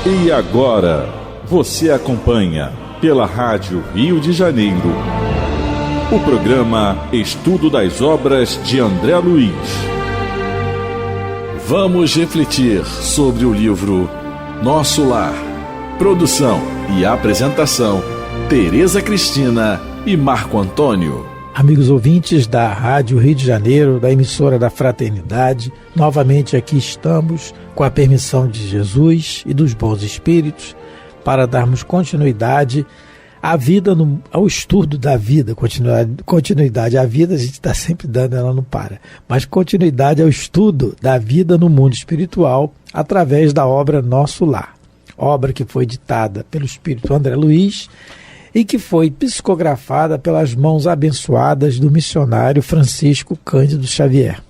E agora, você acompanha pela Rádio Rio de Janeiro o programa Estudo das Obras de André Luiz. Vamos refletir sobre o livro Nosso Lar. Produção e apresentação, Tereza Cristina e Marco Antônio. Amigos ouvintes da Rádio Rio de Janeiro, da emissora da Fraternidade, novamente aqui estamos com a permissão de Jesus e dos bons espíritos para darmos continuidade à vida, ao estudo da vida. Continuidade à vida a gente está sempre dando, ela não para, mas continuidade ao estudo da vida no mundo espiritual através da obra Nosso Lar, obra que foi ditada pelo Espírito André Luiz e que foi psicografada pelas mãos abençoadas do missionário Francisco Cândido Xavier.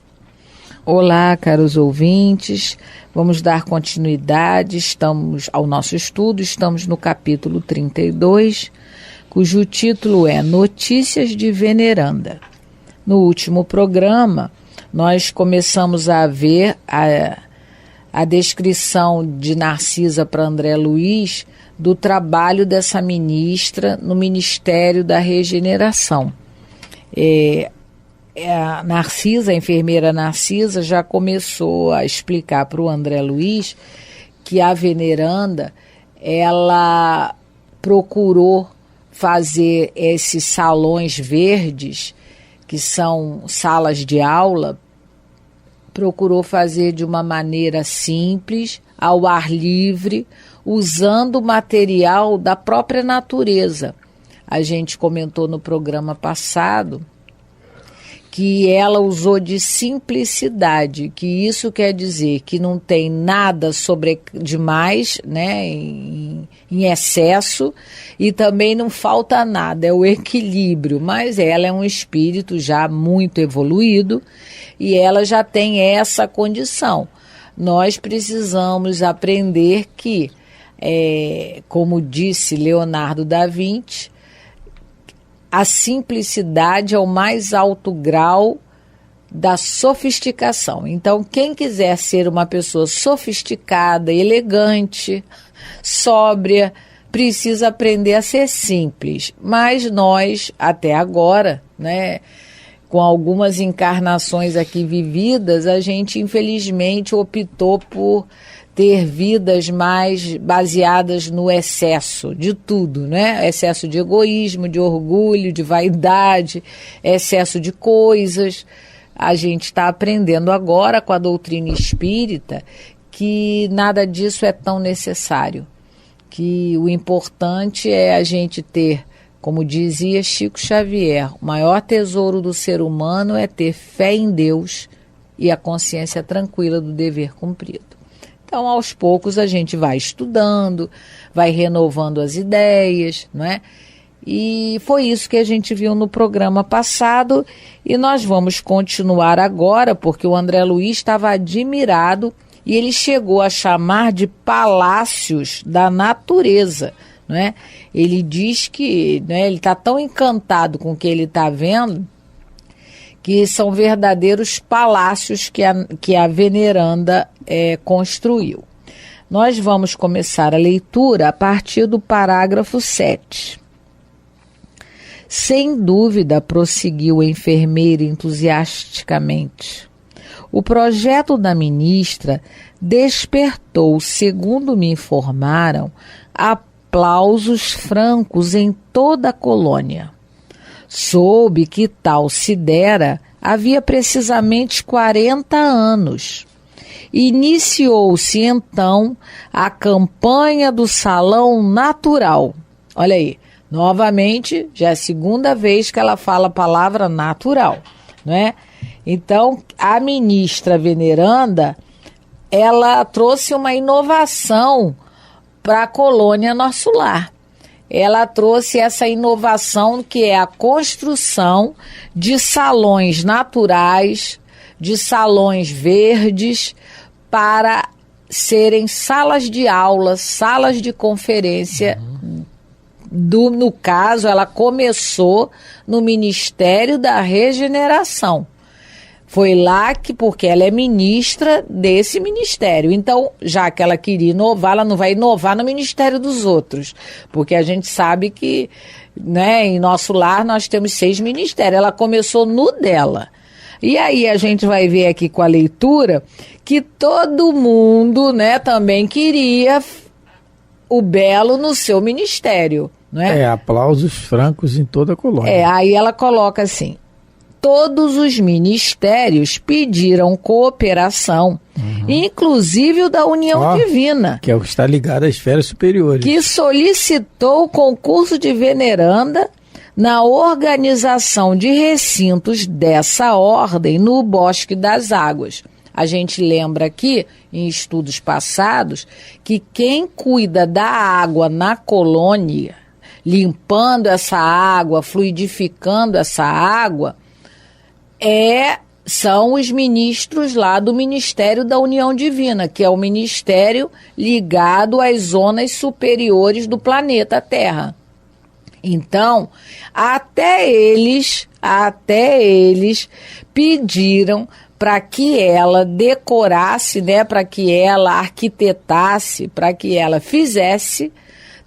Olá, caros ouvintes, vamos dar continuidade, estamos ao nosso estudo, estamos no capítulo 32, cujo título é Notícias de Veneranda. No último programa, nós começamos a ver a descrição de Narcisa para André Luiz do trabalho dessa ministra no Ministério da Regeneração. A Narcisa, a enfermeira Narcisa, já começou a explicar para o André Luiz que a veneranda, ela procurou fazer esses salões verdes, que são salas de aula, procurou fazer de uma maneira simples, ao ar livre, usando material da própria natureza. A gente comentou no programa passado que ela usou de simplicidade, que isso quer dizer que não tem nada demais, né, em excesso, e também não falta nada, é o equilíbrio, mas ela é um espírito já muito evoluído e ela já tem essa condição. Nós precisamos aprender que, como disse Leonardo da Vinci, a simplicidade é o mais alto grau da sofisticação. Então, quem quiser ser uma pessoa sofisticada, elegante, sóbria, precisa aprender a ser simples. Mas nós, até agora, né, com algumas encarnações aqui vividas, a gente infelizmente optou por ter vidas mais baseadas no excesso de tudo, né? Excesso de egoísmo, de orgulho, de vaidade, excesso de coisas. A gente está aprendendo agora com a doutrina espírita que nada disso é tão necessário, que o importante é a gente ter, como dizia Chico Xavier, o maior tesouro do ser humano é ter fé em Deus e a consciência tranquila do dever cumprido. Então, aos poucos, a gente vai estudando, vai renovando as ideias, não é? E foi isso que a gente viu no programa passado e nós vamos continuar agora, porque o André Luiz estava admirado e ele chegou a chamar de palácios da natureza, não é? Ele diz que, né, ele está tão encantado com o que ele está vendo que são verdadeiros palácios que a veneranda construiu. Nós vamos começar a leitura a partir do parágrafo 7. Sem dúvida, prosseguiu a enfermeira entusiasticamente, o projeto da ministra despertou, segundo me informaram, aplausos francos em toda a colônia. Soube que tal se dera havia precisamente 40 anos. Iniciou-se então a campanha do Salão Natural. Olha aí, novamente, já é a segunda vez que ela fala a palavra natural, não é? Então, a ministra veneranda, ela trouxe uma inovação para a colônia Nosso Lar. Ela trouxe essa inovação que é a construção de salões naturais, de salões verdes, para serem salas de aula, salas de conferência. No caso, ela começou no Ministério da Regeneração. Foi lá que, porque ela é ministra desse ministério. Então, já que ela queria inovar, ela não vai inovar no ministério dos outros. Porque a gente sabe que, né, em nosso lar nós temos 6 ministérios. Ela começou no dela. E aí a gente vai ver aqui com a leitura que todo mundo, né, também queria o belo no seu ministério. Não é? Aplausos francos em toda a colônia. Aí ela coloca assim: todos os ministérios pediram cooperação, inclusive o da União Divina, que é o que está ligado às esferas superiores, que solicitou o concurso de veneranda na organização de recintos dessa ordem no Bosque das Águas. A gente lembra aqui, em estudos passados, que quem cuida da água na colônia, limpando essa água, fluidificando essa água, são os ministros lá do Ministério da União Divina, que é o ministério ligado às zonas superiores do planeta Terra. Então, até eles pediram para que ela decorasse, né, para que ela arquitetasse, para que ela fizesse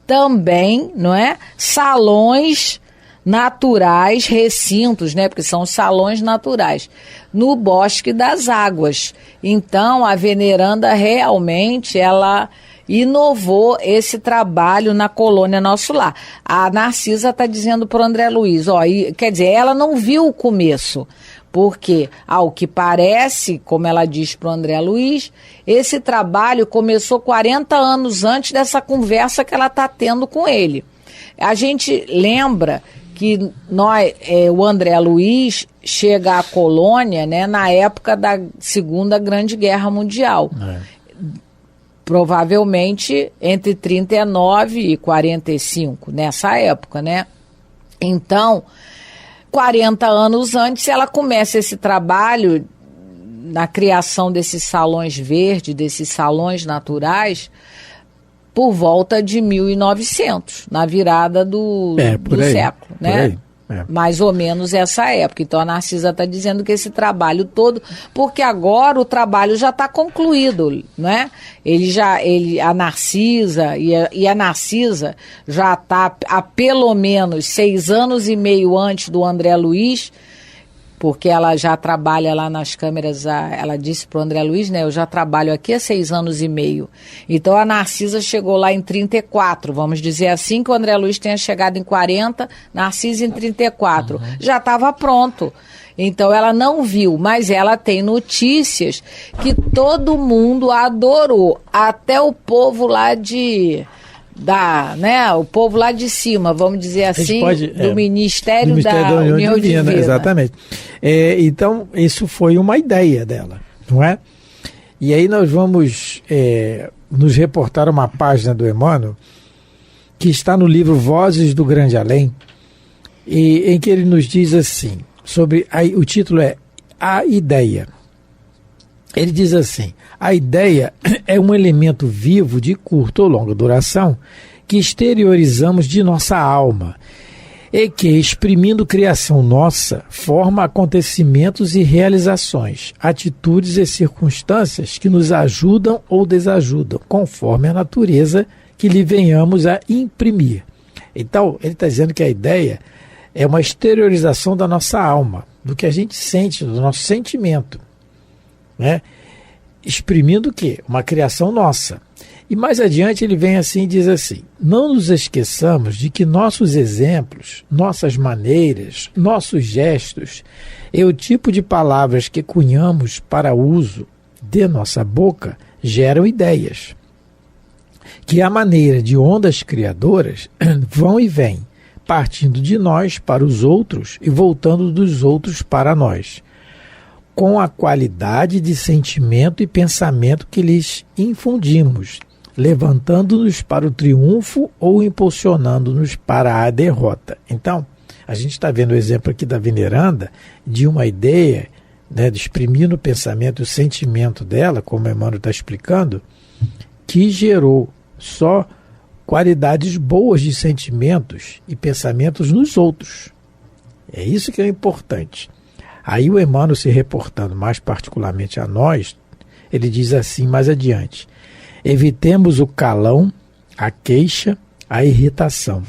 também, não é, salões naturais, recintos, né, porque são salões naturais, no Bosque das Águas. Então, a veneranda realmente, ela inovou esse trabalho na colônia Nosso Lar. A Narcisa está dizendo para o André Luiz, quer dizer, ela não viu o começo, porque, ao que parece, como ela diz para o André Luiz, esse trabalho começou 40 anos antes dessa conversa que ela está tendo com ele. A gente lembra que o André Luiz chega à colônia, né, na época da Segunda Grande Guerra Mundial. Provavelmente entre 39 e 45, nessa época, né? Então, 40 anos antes, ela começa esse trabalho na criação desses salões verdes, desses salões naturais, por volta de 1900, na virada do século, né? Mais ou menos essa época. Então a Narcisa está dizendo que esse trabalho todo, porque agora o trabalho já está concluído, né? A Narcisa e a Narcisa já está há pelo menos 6 anos e meio antes do André Luiz, porque ela já trabalha lá nas câmeras, ela disse para o André Luiz, né, eu já trabalho aqui há 6 anos e meio. Então a Narcisa chegou lá em 34, vamos dizer assim, que o André Luiz tenha chegado em 40, Narcisa em 34. Já estava pronto. Então ela não viu, mas ela tem notícias que todo mundo adorou, até o povo lá o povo lá de cima, vamos dizer assim, do Ministério da União Divina. Exatamente. Então, isso foi uma ideia dela, não é? E aí nós vamos nos reportar uma página do Emmanuel, que está no livro Vozes do Grande Além, em que ele nos diz assim, o título é A Ideia. Ele diz assim: a ideia é um elemento vivo de curta ou longa duração que exteriorizamos de nossa alma e que, exprimindo criação nossa, forma acontecimentos e realizações, atitudes e circunstâncias que nos ajudam ou desajudam, conforme a natureza que lhe venhamos a imprimir. Então, ele está dizendo que a ideia é uma exteriorização da nossa alma, do que a gente sente, do nosso sentimento, né? Exprimindo o quê? Uma criação nossa. E mais adiante ele vem assim e diz assim: não nos esqueçamos de que nossos exemplos, nossas maneiras, nossos gestos e o tipo de palavras que cunhamos para uso de nossa boca geram ideias, que à maneira de ondas criadoras vão e vêm, partindo de nós para os outros e voltando dos outros para nós, com a qualidade de sentimento e pensamento que lhes infundimos, levantando-nos para o triunfo ou impulsionando-nos para a derrota. Então, a gente está vendo o exemplo aqui da veneranda, de uma ideia, né, de exprimir no pensamento e o sentimento dela, como o Emmanuel está explicando, que gerou só qualidades boas de sentimentos e pensamentos nos outros. É isso que é importante. Aí o Emmanuel, se reportando mais particularmente a nós, ele diz assim mais adiante: evitemos o calão, a queixa, a irritação,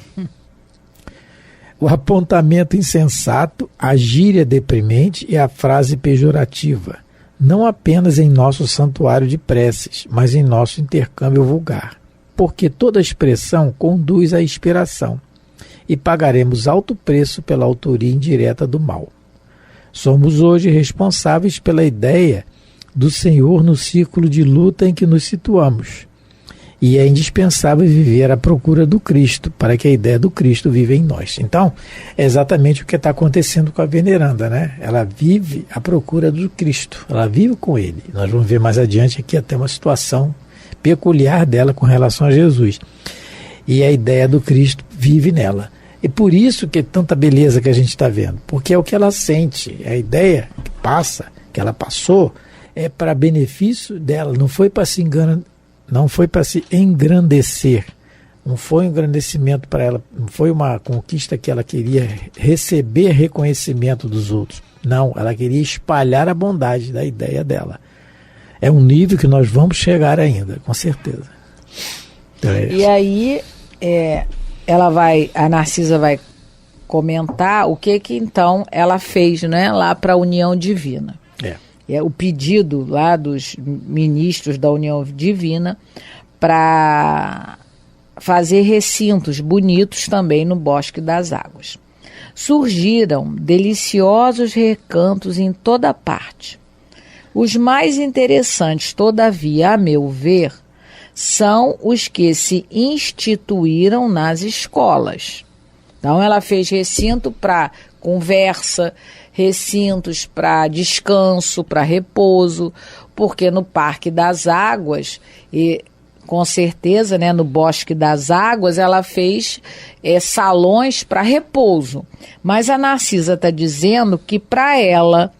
o apontamento insensato, a gíria deprimente e a frase pejorativa, não apenas em nosso santuário de preces, mas em nosso intercâmbio vulgar, porque toda expressão conduz à expiração, e pagaremos alto preço pela autoria indireta do mal. Somos hoje responsáveis pela ideia do Senhor no círculo de luta em que nos situamos. E é indispensável viver à procura do Cristo, para que a ideia do Cristo viva em nós. Então, é exatamente o que está acontecendo com a veneranda, né? Ela vive à procura do Cristo, ela vive com Ele. Nós vamos ver mais adiante aqui até uma situação peculiar dela com relação a Jesus. E a ideia do Cristo vive nela. E por isso que é tanta beleza que a gente está vendo, porque é o que ela sente, a ideia que passa, que ela passou, é para benefício dela, não foi para se enganar, não foi para se engrandecer, não foi um engrandecimento para ela, não foi uma conquista que ela queria receber reconhecimento dos outros. Não, ela queria espalhar a bondade da ideia dela. É um nível que nós vamos chegar ainda, com certeza. Então, e aí, a Narcisa vai comentar o que então ela fez, né, lá para a União Divina. É o pedido lá dos ministros da União Divina para fazer recintos bonitos também no Bosque das Águas. Surgiram deliciosos recantos em toda parte. Os mais interessantes, todavia, a meu ver, são os que se instituíram nas escolas. Então, ela fez recinto para conversa, recintos para descanso, para repouso, porque no Parque das Águas, e com certeza, né, no Bosque das Águas, ela fez salões para repouso. Mas a Narcisa está dizendo que, para ela,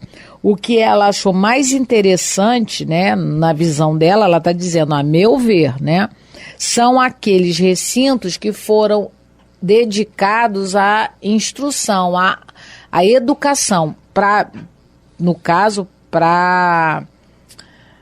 o que ela achou mais interessante, né, na visão dela, ela está dizendo, a meu ver, né, são aqueles recintos que foram dedicados à instrução, à educação, no caso, para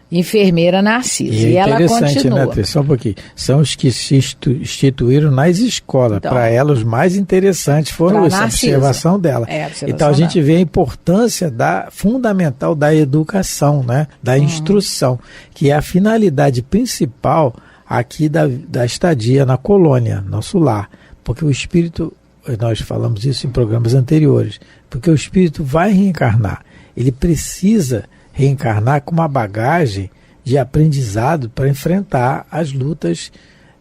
enfermeira Narcisa. E ela continua. Né, só um pouquinho. São os que se instituíram nas escolas. Então, para ela, os mais interessantes foram essa observação dela. Então, a gente vê a importância fundamental da educação, né, da instrução, que é a finalidade principal aqui da estadia na colônia, nosso lar. Porque o espírito, nós falamos isso em programas anteriores, porque o espírito vai reencarnar. Ele precisa reencarnar com uma bagagem de aprendizado para enfrentar as lutas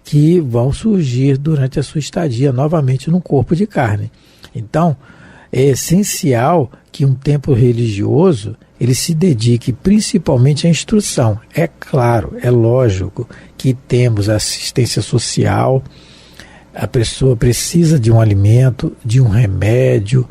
que vão surgir durante a sua estadia novamente no corpo de carne. Então, é essencial que um templo religioso ele se dedique principalmente à instrução. É claro, é lógico que temos assistência social, a pessoa precisa de um alimento, de um remédio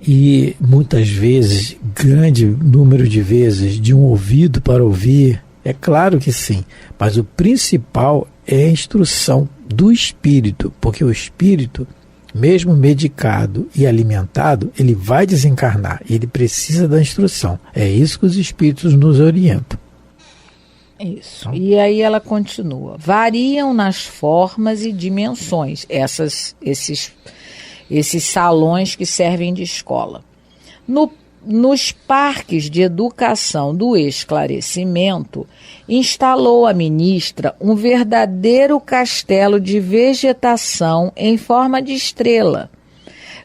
e muitas vezes, grande número de vezes, de um ouvido para ouvir. É claro que sim, mas o principal é a instrução do espírito, porque o espírito, mesmo medicado e alimentado, ele vai desencarnar, ele precisa da instrução. É isso que os espíritos nos orientam. Isso. E aí ela continua. Variam nas formas e dimensões esses salões que servem de escola. Nos parques de educação do esclarecimento, instalou a ministra um verdadeiro castelo de vegetação em forma de estrela,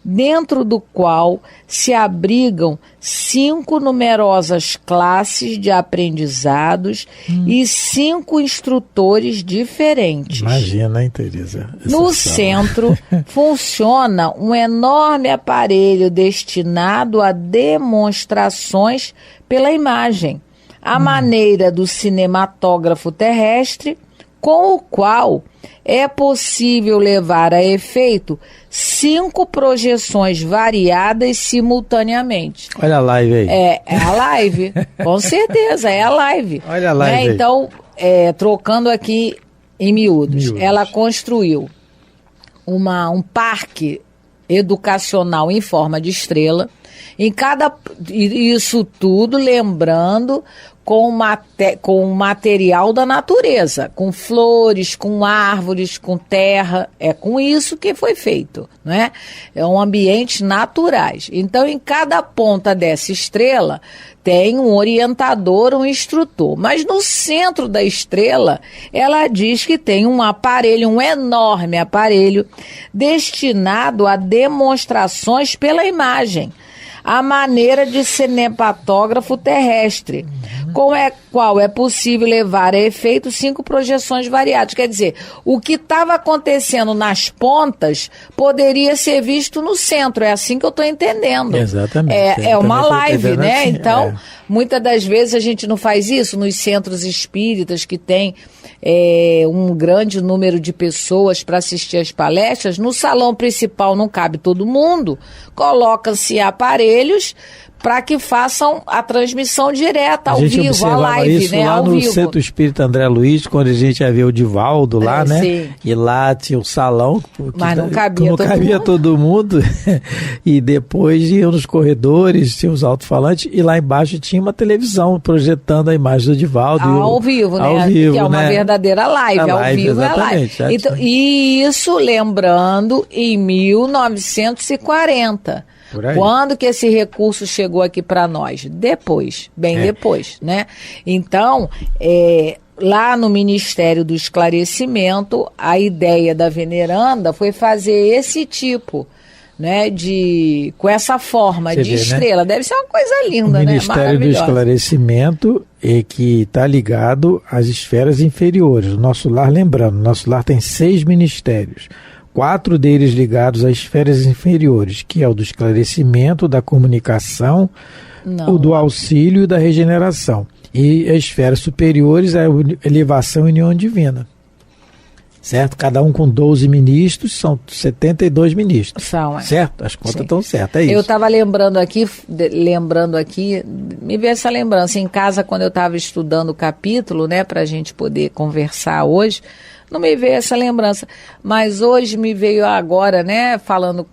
dentro do qual se abrigam 5 numerosas classes de aprendizados e 5 instrutores diferentes. Imagina, hein, Teresa? No centro funciona um enorme aparelho destinado a demonstrações pela imagem, à maneira do cinematógrafo terrestre, com o qual é possível levar a efeito 5 projeções variadas simultaneamente. Olha a live aí. É a live, com certeza, é a live. Olha a live aí. Então, trocando aqui em miúdos, ela construiu um parque educacional em forma de estrela. Isso tudo lembrando com o material da natureza, com flores, com árvores, com terra. É com isso que foi feito, né? É um ambiente naturais. Então, em cada ponta dessa estrela tem um orientador, um instrutor. Mas no centro da estrela, ela diz que tem um aparelho, um enorme aparelho, destinado a demonstrações pela imagem, a maneira de cinematógrafo terrestre, qual é possível levar a efeito 5 projeções variadas. Quer dizer, o que estava acontecendo nas pontas poderia ser visto no centro. É assim que eu estou entendendo. Exatamente. É uma live, né? Assim, então, muitas das vezes a gente não faz isso nos centros espíritas que tem um grande número de pessoas para assistir às palestras. No salão principal não cabe todo mundo, coloca-se aparelhos para que façam a transmissão direta, ao vivo, a live, isso né? Lá ao no vivo. Centro Espírita André Luiz, quando a gente ia ver o Divaldo lá, né? Sim. E lá tinha o salão. Mas não cabia todo mundo. E depois iam nos corredores, tinha os alto-falantes, e lá embaixo tinha uma televisão projetando a imagem do Divaldo. Ao vivo, né? Ao vivo, que é uma verdadeira live. Ao vivo é live. Então, e isso, lembrando, em 1940. Quando que esse recurso chegou aqui para nós? Depois, depois, né? Então, lá no Ministério do Esclarecimento, a ideia da veneranda foi fazer esse tipo, né, com essa forma de estrela. Né? Deve ser uma coisa linda, né? O Ministério do Esclarecimento que está ligado às esferas inferiores. O nosso lar, lembrando, o nosso lar tem 6 ministérios. 4 deles ligados às esferas inferiores, que é o do esclarecimento, da comunicação, o do auxílio e da regeneração. E as esferas superiores é a elevação e união divina. Certo? Cada um com 12 ministros, são 72 ministros. Certo? As contas estão certas, é isso. Eu estava lembrando aqui, me veio essa lembrança. Em casa, quando eu estava estudando o capítulo, né, para a gente poder conversar hoje, não me veio essa lembrança, mas hoje me veio agora, né, falando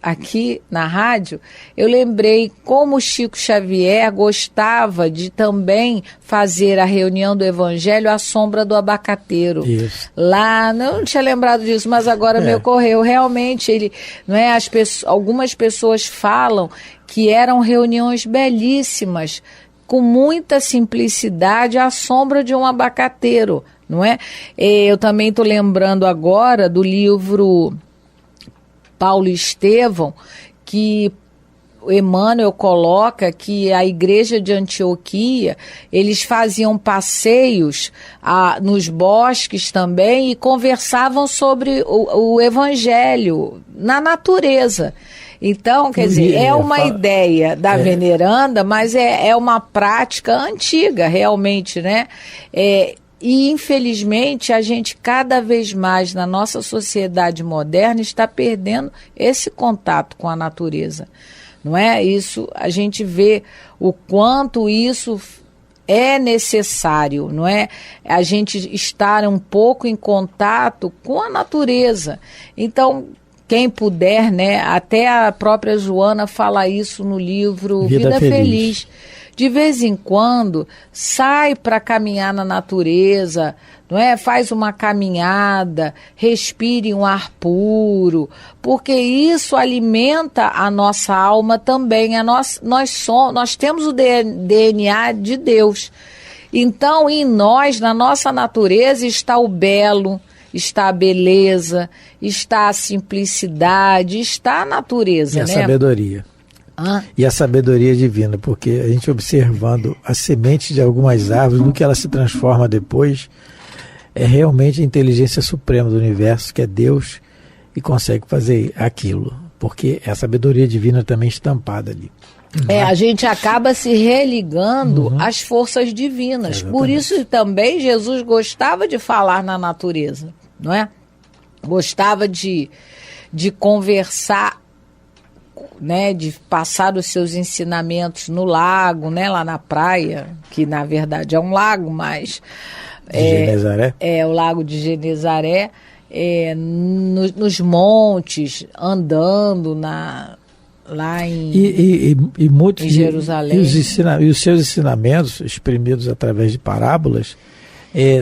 aqui na rádio, eu lembrei como Chico Xavier gostava de também fazer a reunião do Evangelho à sombra do abacateiro. Isso. Lá, não tinha lembrado disso, mas agora me ocorreu. Realmente, ele, não é, algumas pessoas falam que eram reuniões belíssimas, com muita simplicidade, à sombra de um abacateiro. Não é? Eu também estou lembrando agora do livro Paulo Estevão, que Emmanuel coloca que a igreja de Antioquia, eles faziam passeios nos bosques também e conversavam sobre o evangelho na natureza. Então, quer dizer, é uma ideia da veneranda, mas é uma prática antiga, realmente, né? E, infelizmente, a gente cada vez mais na nossa sociedade moderna está perdendo esse contato com a natureza, não é? Isso, a gente vê o quanto isso é necessário, não é? A gente estar um pouco em contato com a natureza. Então, quem puder, né? Até a própria Joana fala isso no livro Vida Feliz. De vez em quando, sai para caminhar na natureza, não é? Faz uma caminhada, respire um ar puro, porque isso alimenta a nossa alma também. Nós temos o DNA de Deus. Então, em nós, na nossa natureza, está o belo, está a beleza, está a simplicidade, está a natureza, e a sabedoria. E a sabedoria divina, porque a gente observando a semente de algumas árvores, no que ela se transforma depois, é realmente a inteligência suprema do universo, que é Deus, e consegue fazer aquilo, porque é a sabedoria divina também estampada ali. A gente acaba se religando às forças divinas. Exatamente. Por isso também Jesus gostava de falar na natureza, não é? Gostava de conversar, né, de passar os seus ensinamentos no lago, né, lá na praia, que na verdade é um lago, mas Genezaré. É o lago de Genezaré. nos montes, andando lá em Jerusalém. E os seus ensinamentos, exprimidos através de parábolas,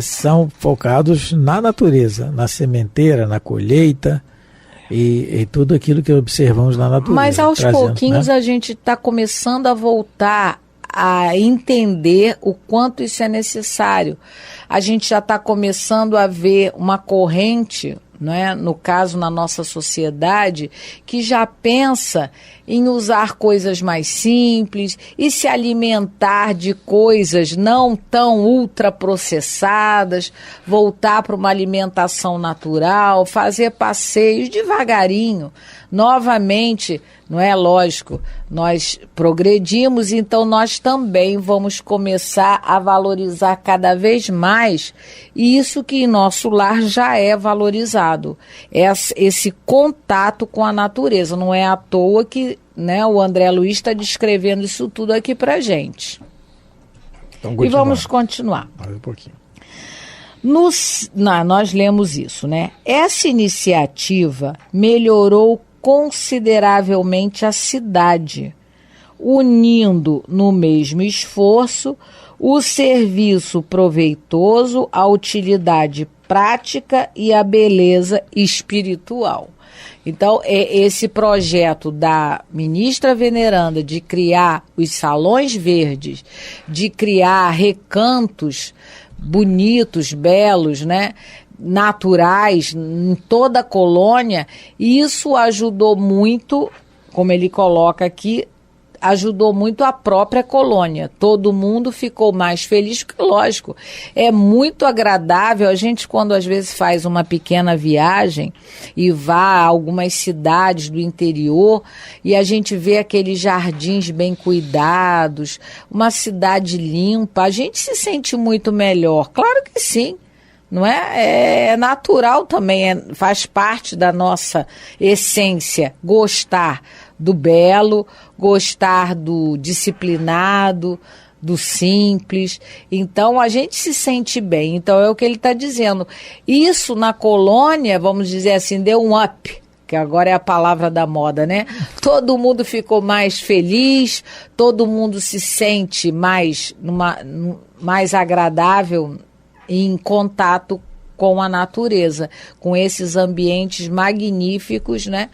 são focados na natureza, na sementeira, na colheita e tudo aquilo que observamos na natureza. Mas aos pouquinhos, né? A gente está começando a voltar a entender o quanto isso é necessário. A gente já está começando a ver uma corrente, não é? No caso, na nossa sociedade, que já pensa em usar coisas mais simples e se alimentar de coisas não tão ultraprocessadas, voltar para uma alimentação natural, fazer passeios devagarinho. Novamente, não é lógico, nós progredimos, então nós também vamos começar a valorizar cada vez mais isso que em nosso lar já é valorizado, esse contato com a natureza. Não é à toa que, né, o André Luiz está descrevendo isso tudo aqui para gente. Então, e vamos continuar. Mais um pouquinho. Nós lemos isso, né? Essa iniciativa melhorou consideravelmente a cidade, unindo no mesmo esforço o serviço proveitoso, a utilidade prática e a beleza espiritual. Então, esse projeto da ministra veneranda de criar os salões verdes, de criar recantos bonitos, belos, né? Naturais em toda a colônia, e isso ajudou muito, como ele coloca aqui, ajudou muito a própria colônia. Todo mundo ficou mais feliz, porque, lógico, é muito agradável. A gente, quando às vezes faz uma pequena viagem e vá a algumas cidades do interior e a gente vê aqueles jardins bem cuidados, uma cidade limpa, a gente se sente muito melhor. Claro que sim. Não é? É natural também, faz parte da nossa essência gostar do belo, gostar do disciplinado, do simples. Então a gente se sente bem. Então é o que ele está dizendo. Isso na colônia, vamos dizer assim, deu um up, que agora é a palavra da moda, né? Todo mundo ficou mais feliz, todo mundo se sente mais agradável em contato com a natureza, com esses ambientes magníficos, né?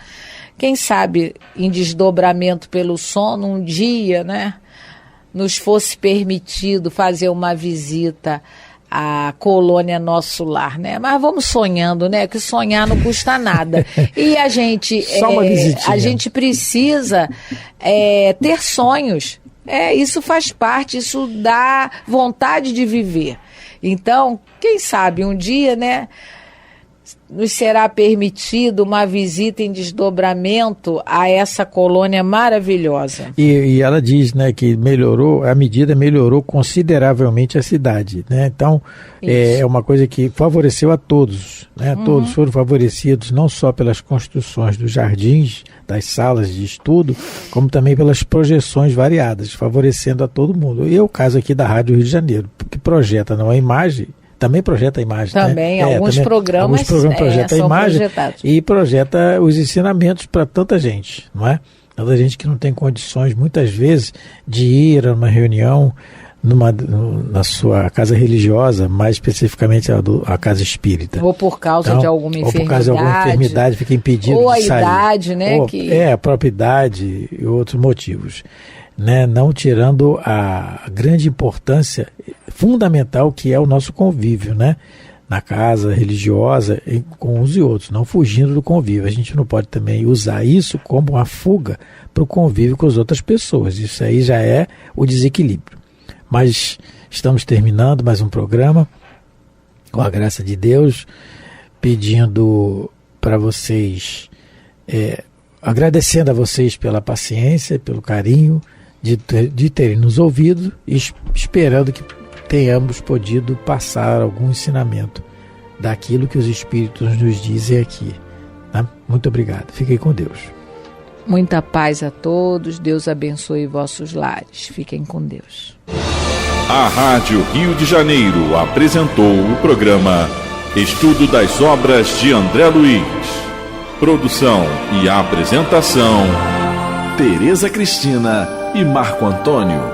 Quem sabe em desdobramento pelo sono, um dia, né, nos fosse permitido fazer uma visita à colônia Nosso Lar, né? Mas vamos sonhando, né? Que sonhar não custa nada. E a gente, a gente precisa ter sonhos. Isso faz parte, isso dá vontade de viver. Então, quem sabe um dia, né, nos será permitido uma visita em desdobramento a essa colônia maravilhosa. E ela diz, né, que a medida melhorou consideravelmente a cidade, né? Então, é uma coisa que favoreceu a todos, né? Uhum. Todos foram favorecidos não só pelas construções dos jardins, das salas de estudo, como também pelas projeções variadas, favorecendo a todo mundo. E é o caso aqui da Rádio Rio de Janeiro, que projeta não a imagem, também projeta a imagem. Também, né? alguns programas projetam a imagem projetados. E projeta os ensinamentos para tanta gente, não é? Tanta gente que não tem condições, muitas vezes, de ir a uma reunião na sua casa religiosa, mais especificamente a casa espírita. Ou por causa de alguma enfermidade. Ou por causa de alguma enfermidade, fica impedido de sair. Ou a idade, né? A própria idade e outros motivos. Né, não tirando a grande importância fundamental que é o nosso convívio, né, na casa religiosa com uns e outros, não fugindo do convívio. A gente não pode também usar isso como uma fuga para o convívio com as outras pessoas. Isso aí já é o desequilíbrio. Mas estamos terminando mais um programa, com a graça de Deus, pedindo para vocês, agradecendo a vocês pela paciência, pelo carinho, de terem nos ouvido e esperando que tenhamos podido passar algum ensinamento daquilo que os Espíritos nos dizem aqui. Tá? Muito obrigado. Fiquem com Deus. Muita paz a todos. Deus abençoe vossos lares. Fiquem com Deus. A Rádio Rio de Janeiro apresentou o programa Estudo das obras de André Luiz. Produção e apresentação: Tereza Cristina e Marco Antônio.